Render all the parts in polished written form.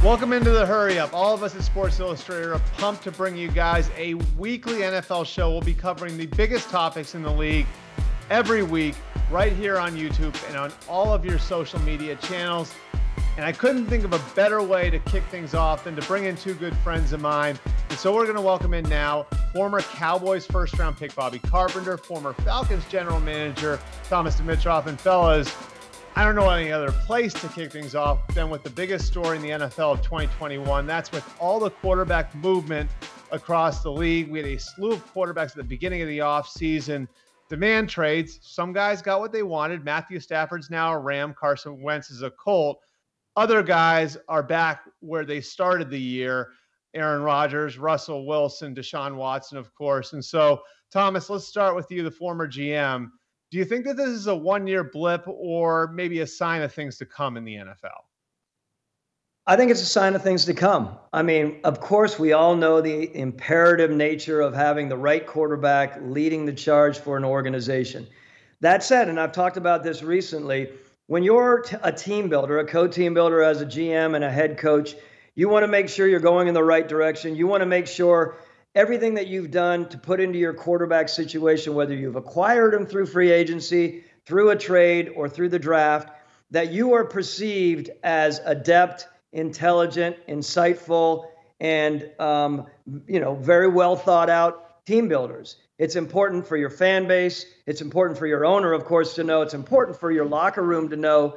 Welcome into the Hurry Up. All of us at Sports Illustrated are pumped to bring you guys a weekly NFL show. We'll be covering the biggest topics in the league every week right here on YouTube and on all of your social media channels. And I couldn't think of a better way to kick things off than to bring in two good friends of mine. And so we're going to welcome in now former Cowboys first-round pick Bobby Carpenter, former Falcons general manager Thomas Dimitroff. And fellas, I don't know any other place to kick things off than with the biggest story in the NFL of 2021. That's with all the quarterback movement across the league. We had a slew of quarterbacks at the beginning of the offseason. Demand trades. Some guys got what they wanted. Matthew Stafford's now a Ram. Carson Wentz is a Colt. Other guys are back where they started the year. Aaron Rodgers, Russell Wilson, Deshaun Watson, of course. And so, Thomas, let's start with you, the former GM. Do you think that this is a one-year blip or maybe a sign of things to come in the NFL? I think it's a sign of things to come. I mean, of course, we all know the imperative nature of having the right quarterback leading the charge for an organization. That said, and I've talked about this recently, when you're a team builder, a co-team builder as a GM and a head coach, you want to make sure you're going in the right direction. You want to make sure everything that you've done to put into your quarterback situation, whether you've acquired him through free agency, through a trade, or through the draft, that you are perceived as adept, intelligent, insightful, and very well thought out team builders. It's important for your fan base. It's important for your owner, of course, to know. It's important for your locker room to know.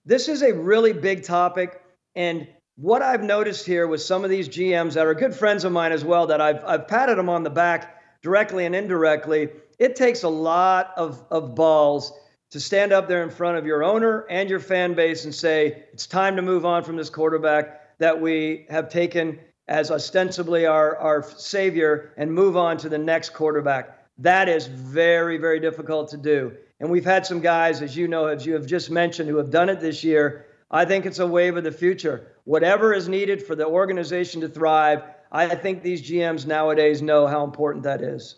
This is a really big topic, and what I've noticed here with some of these GMs that are good friends of mine as well, that I've patted them on the back directly and indirectly, it takes a lot of balls to stand up there in front of your owner and your fan base and say, it's time to move on from this quarterback that we have taken as ostensibly our savior and move on to the next quarterback. That is very, very difficult to do. And we've had some guys, as you know, as you have just mentioned, who have done it this year. I think it's a wave of the future. Whatever is needed for the organization to thrive, I think these GMs nowadays know how important that is.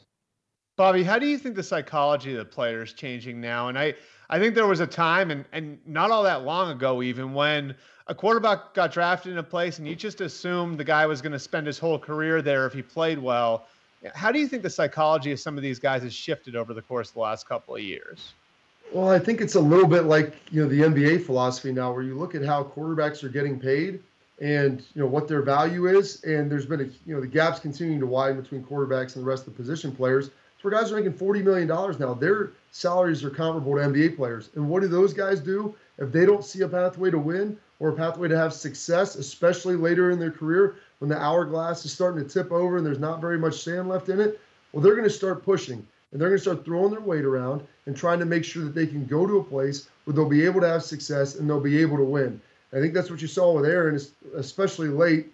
Bobby, how do you think the psychology of the player is changing now? And I think there was a time, and not all that long ago even, when a quarterback got drafted in a place and you just assumed the guy was going to spend his whole career there if he played well. How do you think the psychology of some of these guys has shifted over the course of the last couple of years? Well, I think it's a little bit like, the NBA philosophy now, where you look at how quarterbacks are getting paid and, what their value is. And there's been the gaps continuing to widen between quarterbacks and the rest of the position players. So guys are making $40 million now. Their salaries are comparable to NBA players. And what do those guys do if they don't see a pathway to win or a pathway to have success, especially later in their career when the hourglass is starting to tip over and there's not very much sand left in it? Well, they're going to start pushing. And they're going to start throwing their weight around and trying to make sure that they can go to a place where they'll be able to have success and they'll be able to win. I think that's what you saw with Aaron, especially late.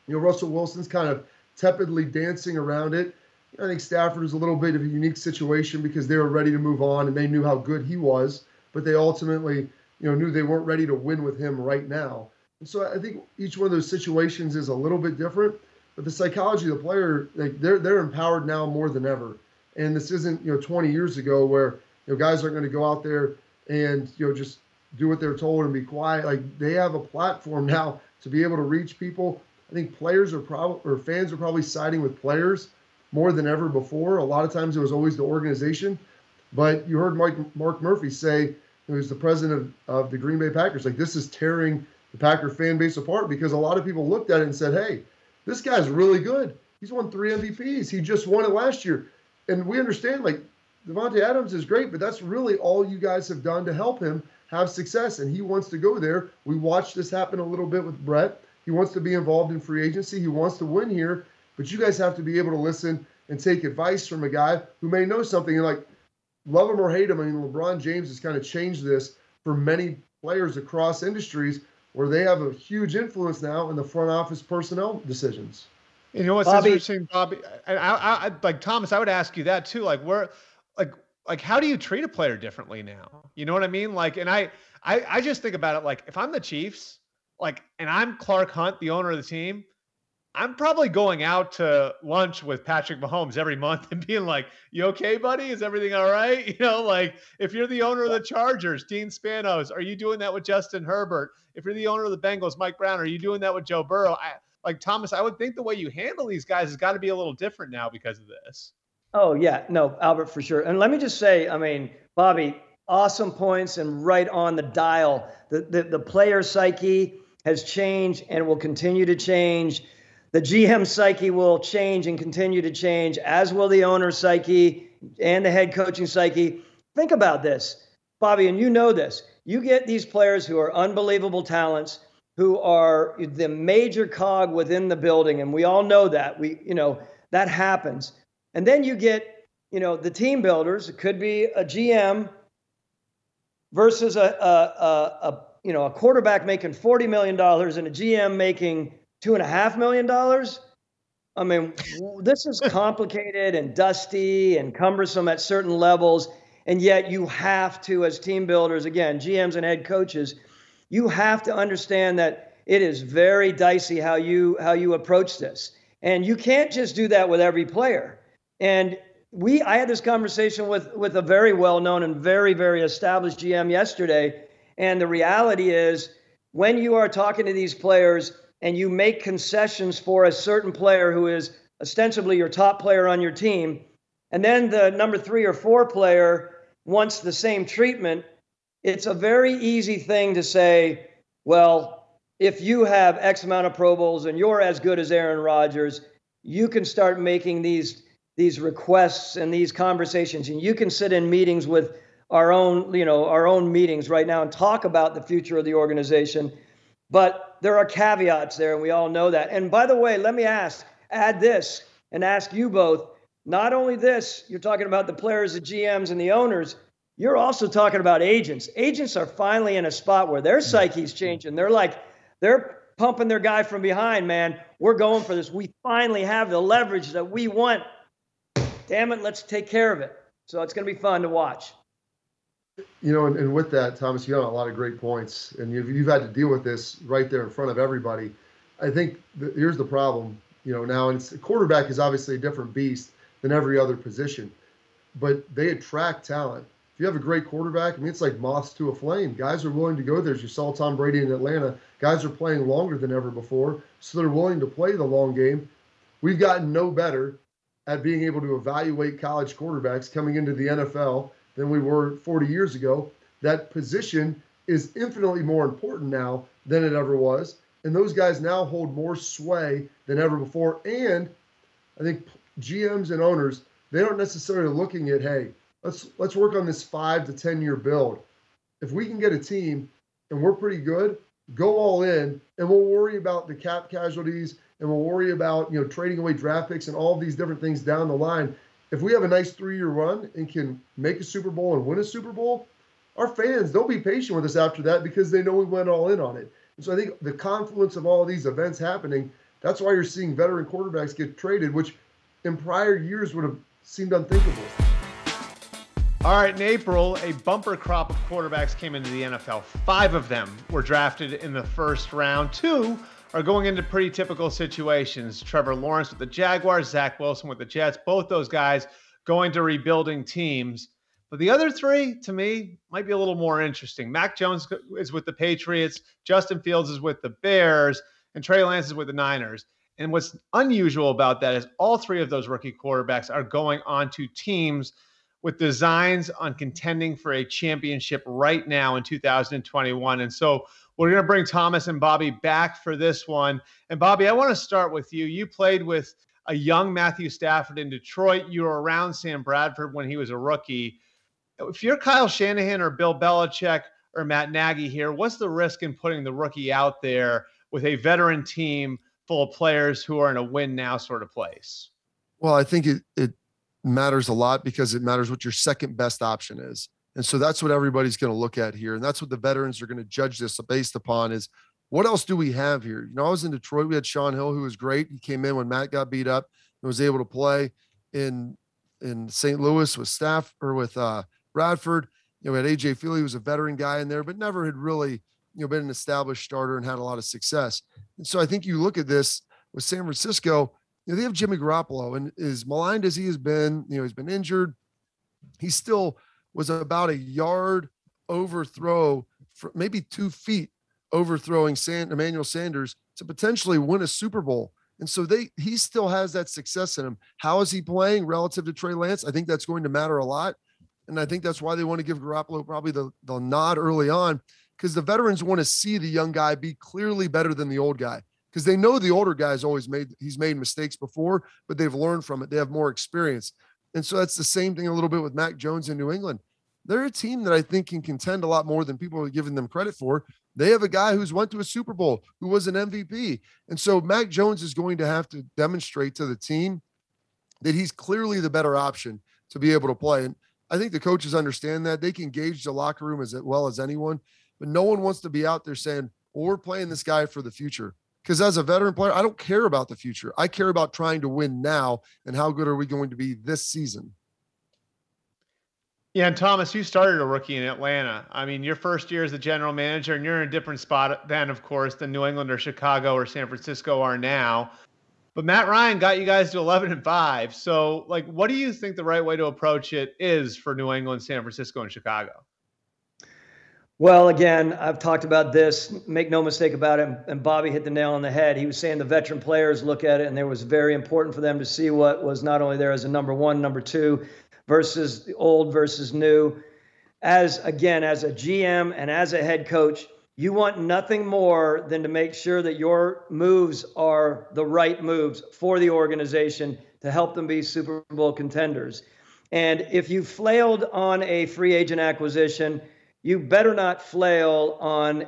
Russell Wilson's kind of tepidly dancing around it. I think Stafford was a little bit of a unique situation because they were ready to move on and they knew how good he was, but they ultimately, knew they weren't ready to win with him right now. And so I think each one of those situations is a little bit different, but the psychology of the player, they're empowered now more than ever. And this isn't, 20 years ago where, guys aren't going to go out there and, just do what they're told and be quiet. Like, they have a platform now to be able to reach people. I think fans are probably siding with players more than ever before. A lot of times it was always the organization. But you heard Mark Murphy say, who's the president of the Green Bay Packers, like, this is tearing the Packer fan base apart because a lot of people looked at it and said, hey, this guy's really good. He's won 3 MVPs. He just won it last year. And we understand, like, Devontae Adams is great, but that's really all you guys have done to help him have success. And he wants to go there. We watched this happen a little bit with Brett. He wants to be involved in free agency. He wants to win here. But you guys have to be able to listen and take advice from a guy who may know something. And, like, love him or hate him, I mean, LeBron James has kind of changed this for many players across industries where they have a huge influence now in the front office personnel decisions. You know what's interesting, Bobby? I like Thomas. I would ask you that too. Like, how do you treat a player differently now? You know what I mean? Like, and I just think about it like, if I'm the Chiefs, like, and I'm Clark Hunt, the owner of the team, I'm probably going out to lunch with Patrick Mahomes every month and being like, "You okay, buddy? Is everything all right?" Like if you're the owner of the Chargers, Dean Spanos, are you doing that with Justin Herbert? If you're the owner of the Bengals, Mike Brown, are you doing that with Joe Burrow? Like Thomas, I would think the way you handle these guys has got to be a little different now because of this. Oh, yeah. No, Albert, for sure. And let me just say, I mean, Bobby, awesome points and right on the dial. The player psyche has changed and will continue to change. The GM psyche will change and continue to change, as will the owner psyche and the head coaching psyche. Think about this, Bobby, and you know this. You get these players who are unbelievable talents, who are the major cog within the building, and we all know that. That happens. And then you get, the team builders. It could be a GM versus a quarterback making $40 million and a GM making $2.5 million. I mean, this is complicated and dusty and cumbersome at certain levels. And yet you have to, as team builders, again, GMs and head coaches, you have to understand that it is very dicey how you approach this. And you can't just do that with every player. And I had this conversation with a very well-known and very, very established GM yesterday. And the reality is, when you are talking to these players and you make concessions for a certain player who is ostensibly your top player on your team, and then the number 3 or 4 player wants the same treatment, it's a very easy thing to say, well, if you have X amount of Pro Bowls and you're as good as Aaron Rodgers, you can start making these requests and these conversations, and you can sit in meetings with our own meetings right now and talk about the future of the organization. But there are caveats there, and we all know that. And by the way, let me add this and ask you both, not only this, you're talking about the players, the GMs, and the owners, you're also talking about agents. Agents are finally in a spot where their psyche's changing. They're pumping their guy from behind, man. We're going for this. We finally have the leverage that we want. Damn it, let's take care of it. So it's going to be fun to watch. And with that, Thomas, you have a lot of great points, and you've had to deal with this right there in front of everybody. I think here's the problem, now, and quarterback is obviously a different beast than every other position, but they attract talent. If you have a great quarterback, it's like moths to a flame. Guys are willing to go there. As you saw Tom Brady in Atlanta, guys are playing longer than ever before, so they're willing to play the long game. We've gotten no better at being able to evaluate college quarterbacks coming into the NFL than we were 40 years ago. That position is infinitely more important now than it ever was. And those guys now hold more sway than ever before. And I think GMs and owners, they aren't necessarily looking at, hey, let's work on this 5 to 10 year build. If we can get a team and we're pretty good, go all in, and we'll worry about the cap casualties, and we'll worry about, trading away draft picks and all of these different things down the line. If we have a nice 3-year run and can make a Super Bowl and win a Super Bowl, our fans, they'll be patient with us after that because they know we went all in on it. And so I think the confluence of all of these events happening, that's why you're seeing veteran quarterbacks get traded, which in prior years would have seemed unthinkable. All right, in April, a bumper crop of quarterbacks came into the NFL. 5 of them were drafted in the first round. 2 are going into pretty typical situations. Trevor Lawrence with the Jaguars, Zach Wilson with the Jets, both those guys going to rebuilding teams. But the other 3, to me, might be a little more interesting. Mac Jones is with the Patriots, Justin Fields is with the Bears, and Trey Lance is with the Niners. And what's unusual about that is all 3 of those rookie quarterbacks are going on to teams with designs on contending for a championship right now in 2021. And so we're going to bring Thomas and Bobby back for this one. And Bobby, I want to start with you. You played with a young Matthew Stafford in Detroit. You were around Sam Bradford when he was a rookie. If you're Kyle Shanahan or Bill Belichick or Matt Nagy here, what's the risk in putting the rookie out there with a veteran team full of players who are in a win now sort of place? Well, I think it matters a lot because it matters what your second best option is. And so that's what everybody's going to look at here. And that's what the veterans are going to judge this based upon is what else do we have here? I was in Detroit. We had Sean Hill, who was great. He came in when Matt got beat up and was able to play in St. Louis with Bradford. We had AJ Feely, who was a veteran guy in there, but never had really, been an established starter and had a lot of success. And so I think you look at this, with San Francisco, they have Jimmy Garoppolo, and as maligned as he has been, he's been injured. He still was about a yard overthrow, for maybe 2 feet overthrowing Emmanuel Sanders to potentially win a Super Bowl. And so he still has that success in him. How is he playing relative to Trey Lance? I think that's going to matter a lot. And I think that's why they want to give Garoppolo probably the nod early on, because the veterans want to see the young guy be clearly better than the old guy, because they know the older guy's he's made mistakes before, but they've learned from it. They have more experience. And so that's the same thing a little bit with Mac Jones in New England. They're a team that I think can contend a lot more than people are giving them credit for. They have a guy who's went to a Super Bowl, who was an MVP. And so Mac Jones is going to have to demonstrate to the team that he's clearly the better option to be able to play. And I think the coaches understand that. They can gauge the locker room as well as anyone, but no one wants to be out there saying, well, we're playing this guy for the future. Because as a veteran player, I don't care about the future. I care about trying to win now and how good are we going to be this season. Yeah, and Thomas, you started a rookie in Atlanta. I mean, your first year as the general manager, and you're in a different spot then, of course, than New England or Chicago or San Francisco are now. But Matt Ryan got you guys to 11-5. So, what do you think the right way to approach it is for New England, San Francisco, and Chicago? Well, again, I've talked about this. Make no mistake about it. And Bobby hit the nail on the head. He was saying the veteran players look at it, and it was very important for them to see what was not only there as a number one, number two, versus the old versus new. As a GM and as a head coach, you want nothing more than to make sure that your moves are the right moves for the organization to help them be Super Bowl contenders. And if you flailed on a free agent acquisition, you better not flail on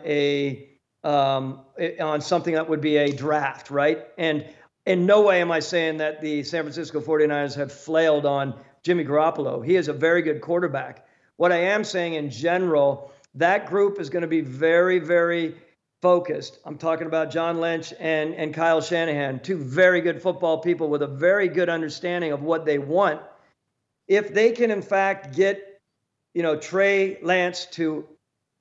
on something that would be a draft, right? And in no way am I saying that the San Francisco 49ers have flailed on Jimmy Garoppolo. He is a very good quarterback. What I am saying in general, that group is going to be very, very focused. I'm talking about John Lynch and Kyle Shanahan, two very good football people with a very good understanding of what they want. If they can, in fact, get Trey Lance to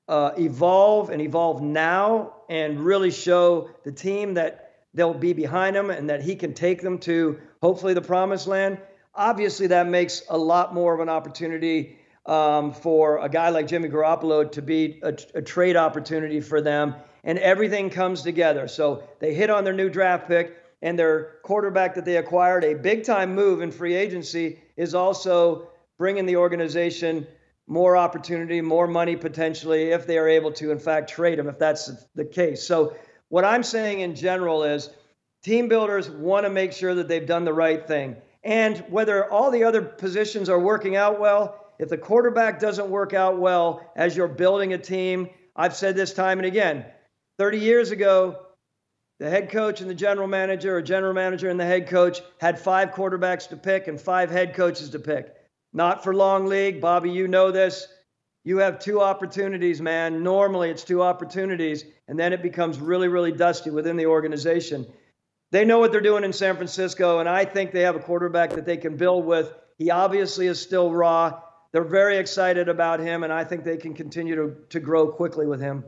evolve now and really show the team that they'll be behind him and that he can take them to hopefully the promised land, obviously that makes a lot more of an opportunity for a guy like Jimmy Garoppolo to be a trade opportunity for them, and everything comes together. So they hit on their new draft pick, and their quarterback that they acquired, a big-time move in free agency, is also bringing the organization more opportunity, more money potentially, if they are able to, in fact, trade him, if that's the case. So what I'm saying in general is team builders want to make sure that they've done the right thing. And whether all the other positions are working out well, if the quarterback doesn't work out well as you're building a team, I've said this time and again, 30 years ago, the head coach and the general manager, or general manager and the head coach, had 5 quarterbacks to pick and 5 head coaches to pick. Not for long league. Bobby, you know this. You have 2 opportunities, man. Normally it's 2 opportunities, and then it becomes really, really dusty within the organization. They know what they're doing in San Francisco, and I think they have a quarterback that they can build with. He obviously is still raw. They're very excited about him, and I think they can continue to grow quickly with him.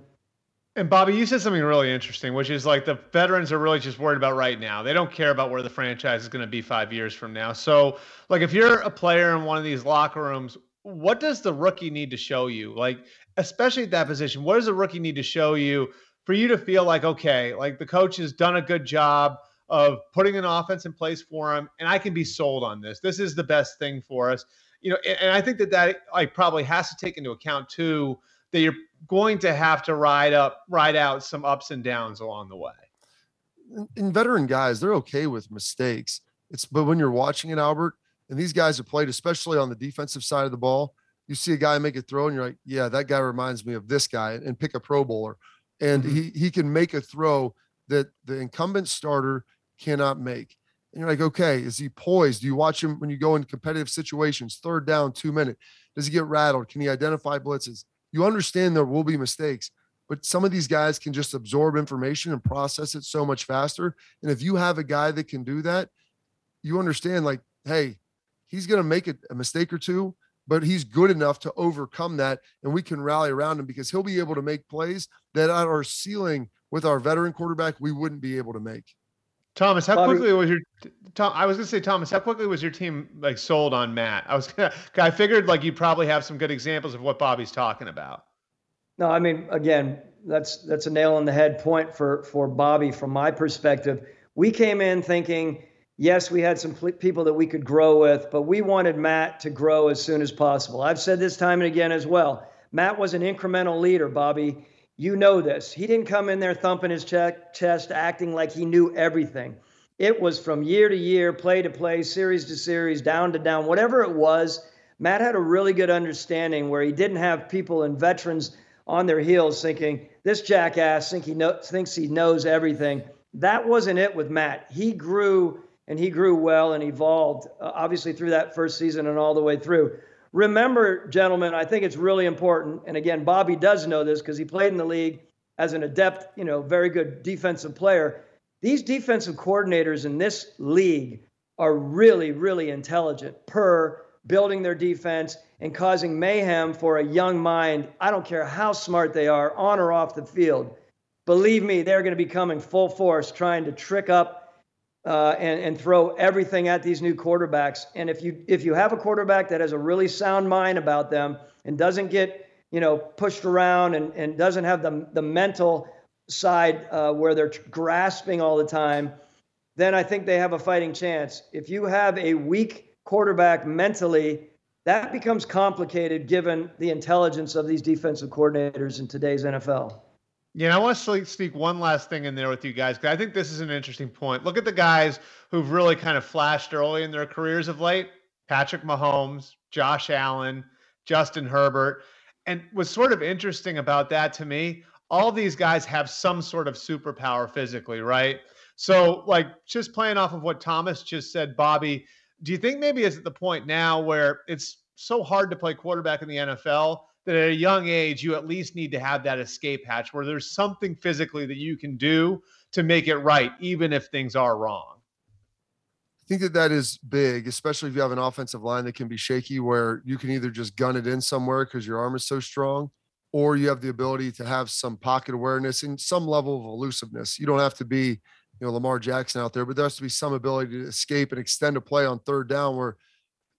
And Bobby, you said something really interesting, which is the veterans are really just worried about right now. They don't care about where the franchise is going to be 5 years from now. So, if you're a player in one of these locker rooms, what does the rookie need to show you? Especially at that position, what does the rookie need to show you for you to feel okay, the coach has done a good job of putting an offense in place for him, and I can be sold on this. This is the best thing for us. And I think that probably has to take into account too that you're going to have to ride out some ups and downs along the way. And veteran guys, they're okay with mistakes. But when you're watching it, Albert, and these guys have played, especially on the defensive side of the ball, you see a guy make a throw and you're like, yeah, that guy reminds me of this guy, and pick a Pro Bowler. And he can make a throw that the incumbent starter cannot make. And you're like, okay, is he poised? Do you watch him when you go in competitive situations, 3rd down, 2 minute? Does he get rattled? Can he identify blitzes? You understand there will be mistakes, but some of these guys can just absorb information and process it so much faster. And if you have a guy that can do that, you understand hey, he's going to make a mistake or two, but he's good enough to overcome that. And we can rally around him because he'll be able to make plays that at our ceiling with our veteran quarterback, we wouldn't be able to make. Thomas, how Bobby, quickly was your I was gonna say, Thomas, how quickly was your team like sold on Matt? I figured like you'd probably have some good examples of what Bobby's talking about. no, I mean, again, that's a nail on the head point for Bobby from my perspective. We came in thinking, yes, we had some people that we could grow with, but we wanted Matt to grow as soon as possible. I've said this time and again as well. Matt was an incremental leader, Bobby. You know this. He didn't come in there thumping his chest, acting like he knew everything. It was from year to year, play to play, series to series, down to down, whatever it was. Matt had a really good understanding where he didn't have people and veterans on their heels thinking, this jackass thinks he knows everything. That wasn't it with Matt. He grew, and he grew well and evolved, obviously through that first season and all the way through. Remember, gentlemen, I think it's really important, and again, Bobby does know this because he played in the league as an adept, very good defensive player. These defensive coordinators in this league are really, really intelligent building their defense and causing mayhem for a young mind. I don't care how smart they are, on or off the field. Believe me, they're going to be coming full force trying to trick up and throw everything at these new quarterbacks. And if you have a quarterback that has a really sound mind about them and doesn't get pushed around and doesn't have the mental side where they're grasping all the time, then I think they have a fighting chance. If you have a weak quarterback mentally, that becomes complicated given the intelligence of these defensive coordinators in today's NFL. Yeah, I want to sneak one last thing in there with you guys, because I think this is an interesting point. Look at the guys who've really kind of flashed early in their careers of late: Patrick Mahomes, Josh Allen, Justin Herbert. And what's sort of interesting about that to me, all these guys have some sort of superpower physically, right? So, like, just playing off of what Thomas just said, Bobby, do you think maybe it's at the point now where it's so hard to play quarterback in the NFL that at a young age, you at least need to have that escape hatch where there's something physically that you can do to make it right, even if things are wrong? I think that is big, especially if you have an offensive line that can be shaky, where you can either just gun it in somewhere because your arm is so strong, or you have the ability to have some pocket awareness and some level of elusiveness. You don't have to be, Lamar Jackson out there, but there has to be some ability to escape and extend a play on third down where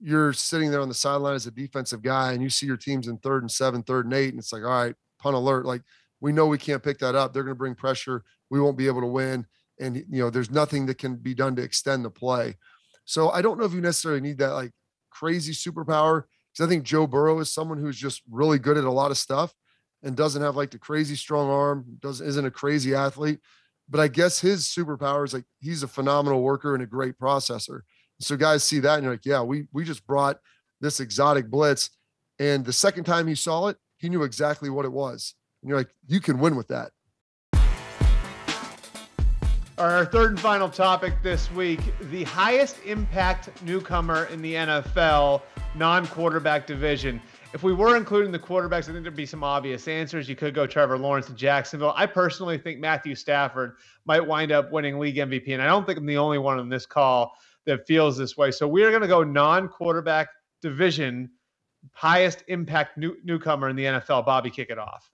you're sitting there on the sideline as a defensive guy and you see your teams in 3rd and 7, 3rd and 8, and it's like, all right, punt alert. Like, we know we can't pick that up. They're going to bring pressure. We won't be able to win. And, there's nothing that can be done to extend the play. So I don't know if you necessarily need that like crazy superpower, because I think Joe Burrow is someone who's just really good at a lot of stuff and doesn't have like the crazy strong arm, isn't a crazy athlete. But I guess his superpower is like he's a phenomenal worker and a great processor. So guys see that and you're like, yeah, we just brought this exotic blitz. And the second time he saw it, he knew exactly what it was. And you're like, you can win with that. Our third and final topic this week, the highest impact newcomer in the NFL, non-quarterback division. If we were including the quarterbacks, I think there'd be some obvious answers. You could go Trevor Lawrence in Jacksonville. I personally think Matthew Stafford might wind up winning league MVP, and I don't think I'm the only one on this call that feels this way. So we're going to go non-quarterback division, highest impact newcomer in the NFL. Bobby, kick it off.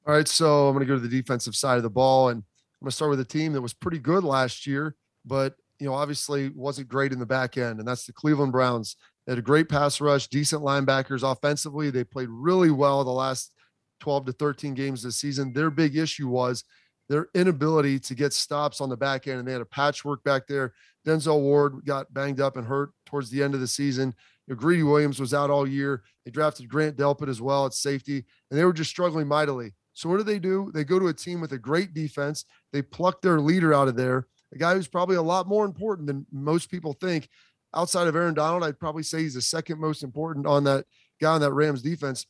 All right, so I'm going to go to the defensive side of the ball, and I'm going to start with a team that was pretty good last year, but obviously wasn't great in the back end, and that's the Cleveland Browns. They had a great pass rush, decent linebackers offensively. They played really well the last 12 to 13 games this season. Their big issue was their inability to get stops on the back end, and they had a patchwork back there. Denzel Ward got banged up and hurt towards the end of the season. Greedy Williams was out all year. They drafted Grant Delpit as well at safety, and they were just struggling mightily. So what do? They go to a team with a great defense. They pluck their leader out of there, a guy who's probably a lot more important than most people think. Outside of Aaron Donald, I'd probably say he's the second most important on that guy on that Rams defense,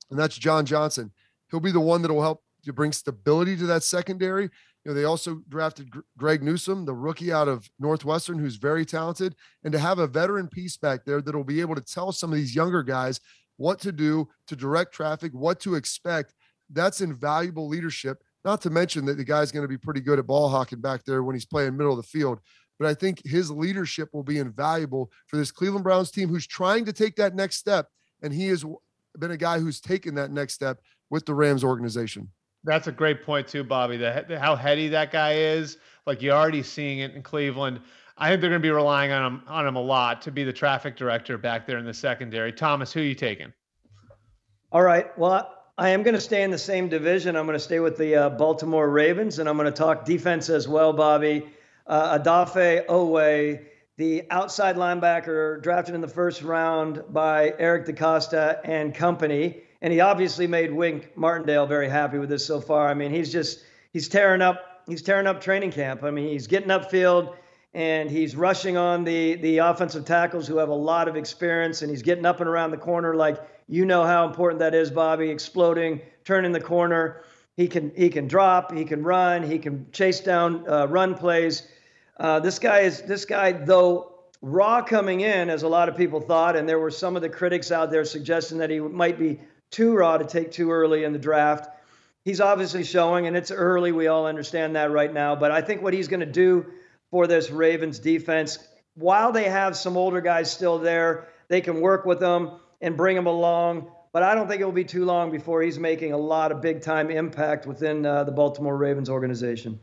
and that's John Johnson. He'll be the one that will help to bring stability to that secondary. They also drafted Greg Newsome, the rookie out of Northwestern, who's very talented, and to have a veteran piece back there that will be able to tell some of these younger guys what to do to direct traffic, what to expect. That's invaluable leadership, not to mention that the guy's going to be pretty good at ball hawking back there when he's playing middle of the field. But I think his leadership will be invaluable for this Cleveland Browns team who's trying to take that next step. And he has been a guy who's taken that next step with the Rams organization. That's a great point too, Bobby. How heady that guy is. Like, you're already seeing it in Cleveland. I think they're going to be relying on him a lot to be the traffic director back there in the secondary. Thomas, who are you taking? All right. Well, I am going to stay in the same division. I'm going to stay with the Baltimore Ravens, and I'm going to talk defense as well, Bobby. Odafe Owe, the outside linebacker drafted in the first round by Eric DaCosta and company. And he obviously made Wink Martindale very happy with this so far. I mean, he's tearing up training camp. I mean, he's getting upfield and he's rushing on the offensive tackles who have a lot of experience, and he's getting up and around the corner like, you know how important that is, Bobby, exploding, turning the corner. He can drop, he can run, he can chase down run plays. This guy, though raw coming in, as a lot of people thought, and there were some of the critics out there suggesting that he might be too raw to take too early in the draft. He's obviously showing, and it's early. We all understand that right now. But I think what he's going to do for this Ravens defense, while they have some older guys still there, they can work with them and bring them along. But I don't think it will be too long before he's making a lot of big-time impact within the Baltimore Ravens organization.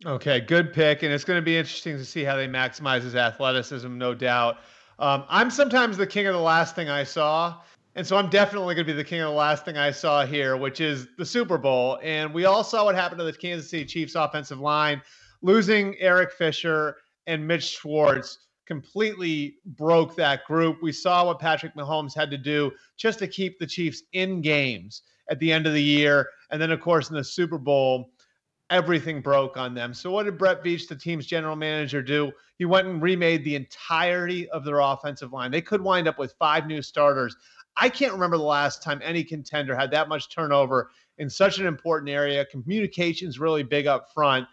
Okay, good pick. And it's going to be interesting to see how they maximize his athleticism, no doubt. I'm sometimes the king of the last thing I saw. And so I'm definitely going to be the king of the last thing I saw here, which is the Super Bowl. And we all saw what happened to the Kansas City Chiefs offensive line. Losing Eric Fisher and Mitch Schwartz completely broke that group. We saw what Patrick Mahomes had to do just to keep the Chiefs in games at the end of the year. And then, of course, in the Super Bowl, everything broke on them. So what did Brett Veach, the team's general manager, do? He went and remade the entirety of their offensive line. They could wind up with 5 new starters. I can't remember the last time any contender had that much turnover in such an important area. Communication's really big up front.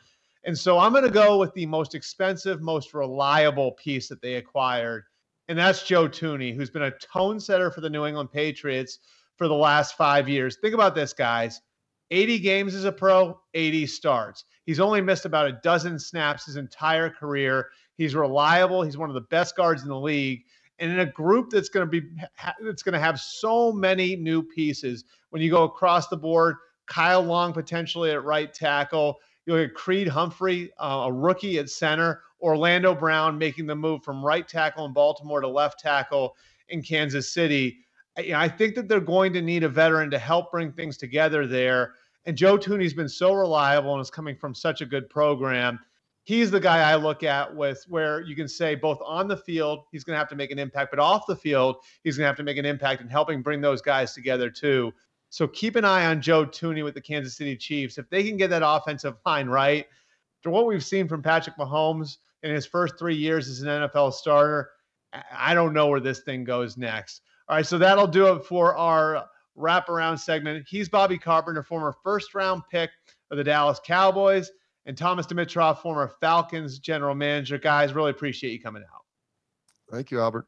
And so I'm going to go with the most expensive, most reliable piece that they acquired, and that's Joe Thuney, who's been a tone setter for the New England Patriots for the last 5 years. Think about this, guys. 80 games as a pro, 80 starts. He's only missed about a dozen snaps his entire career. He's reliable. He's one of the best guards in the league. And in a group that's going to have so many new pieces, when you go across the board, Kyle Long potentially at right tackle, you'll get Creed Humphrey, a rookie at center, Orlando Brown making the move from right tackle in Baltimore to left tackle in Kansas City. I think that they're going to need a veteran to help bring things together there. And Joe Thuney's been so reliable and is coming from such a good program. He's the guy I look at with where you can say both on the field, he's going to have to make an impact, but off the field, he's going to have to make an impact in helping bring those guys together too. So keep an eye on Joe Thuney with the Kansas City Chiefs. If they can get that offensive line right, for what we've seen from Patrick Mahomes in his first 3 years as an NFL starter, I don't know where this thing goes next. All right, so that'll do it for our wraparound segment. He's Bobby Carpenter, former first-round pick of the Dallas Cowboys, and Thomas Dimitroff, former Falcons general manager. Guys, really appreciate you coming out. Thank you, Albert.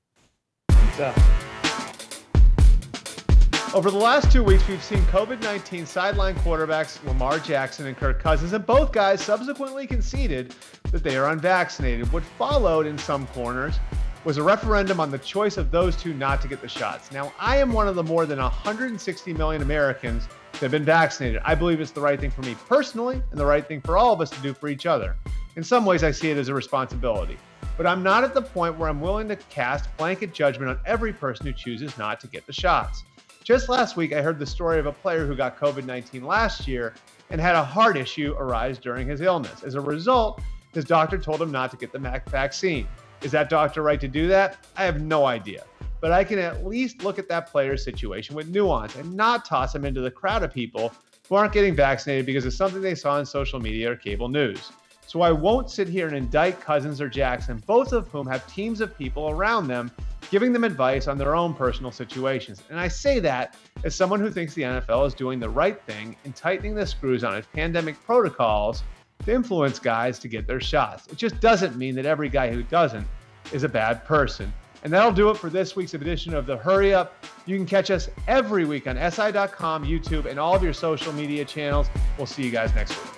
Over the last 2 weeks, we've seen COVID-19 sideline quarterbacks Lamar Jackson and Kirk Cousins, and both guys subsequently conceded that they are unvaccinated. What followed in some corners was a referendum on the choice of those two not to get the shots. Now, I am one of the more than 160 million Americans that have been vaccinated. I believe it's the right thing for me personally and the right thing for all of us to do for each other. In some ways, I see it as a responsibility. But I'm not at the point where I'm willing to cast blanket judgment on every person who chooses not to get the shots. Just last week, I heard the story of a player who got COVID-19 last year and had a heart issue arise during his illness. As a result, his doctor told him not to get the vaccine. Is that doctor right to do that? I have no idea. But I can at least look at that player's situation with nuance and not toss him into the crowd of people who aren't getting vaccinated because of something they saw on social media or cable news. So I won't sit here and indict Cousins or Jackson, both of whom have teams of people around them giving them advice on their own personal situations. And I say that as someone who thinks the NFL is doing the right thing in tightening the screws on its pandemic protocols to influence guys to get their shots. It just doesn't mean that every guy who doesn't is a bad person. And that'll do it for this week's edition of The Hurry Up. You can catch us every week on SI.com, YouTube, and all of your social media channels. We'll see you guys next week.